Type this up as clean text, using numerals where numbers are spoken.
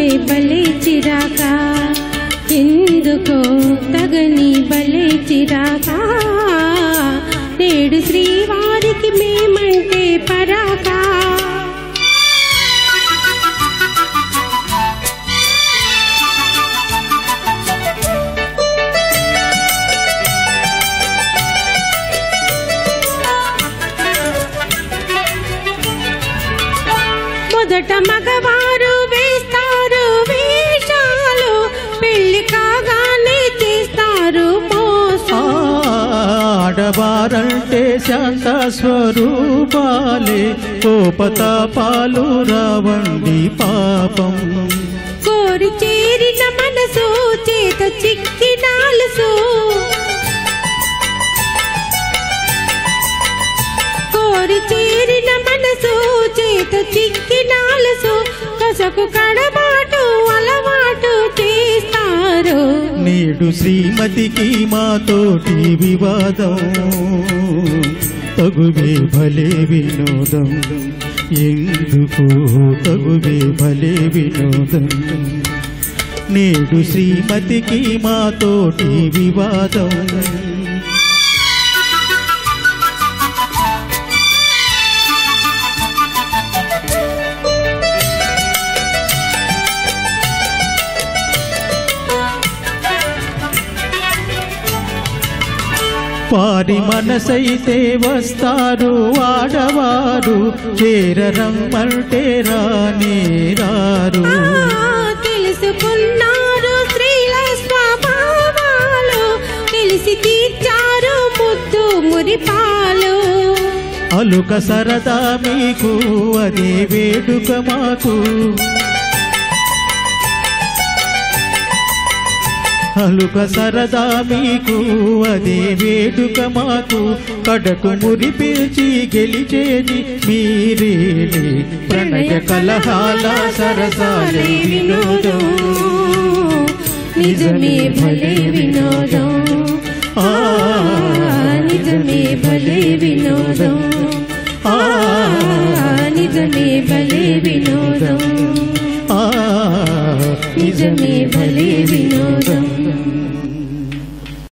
నువ్వే భలే చిరాకా ఎందుకో తగని భలే చిరాకా నేడు శ్రీవారికి మేమంటే పరాకా మొదట మగవారు వేస్తారు వేషాలు పెళ్లి కాగానే చేస్తారు మోసం ఆడవారంటే శాంత స్వరూపాలే కోపతాపాలు రావండి పాపం కోరి చేరిన మనసు చేత చిక్కినాలుసు కోరి చేరిన మనసు చేత చిక్కినాలుసు కసకు కడబాటు అలవాటు చేస్తారు నేడు శ్రీమతికి మాతోటి వివాదం తగువే భలే వినోదం ఎందుకు తగువే భలే వినోదం నేడు శ్రీమతికి మాతోటి వివాదం వారి మనసైతే వస్తారు ఆడవారు చేరరమ్మంటే రానే రారు తెలుసుకున్నారు స్త్రీల స్వభావాలు తెలిసి తీర్చారు ముద్దు మురిపాలు అలుక సరదా మీకు అదే వేడుక మాకు అలుక సరదా మీకు అదే వేడుక మాకు కడకు మురిపిల్చి గెలిచేది మీరేలే ప్రణయ కలహాల సరసాలే వినోదం నిజమే భలే వినోదం నిజమే భలే వినోదం నిజమే భలే వినోదం నిజమే భలే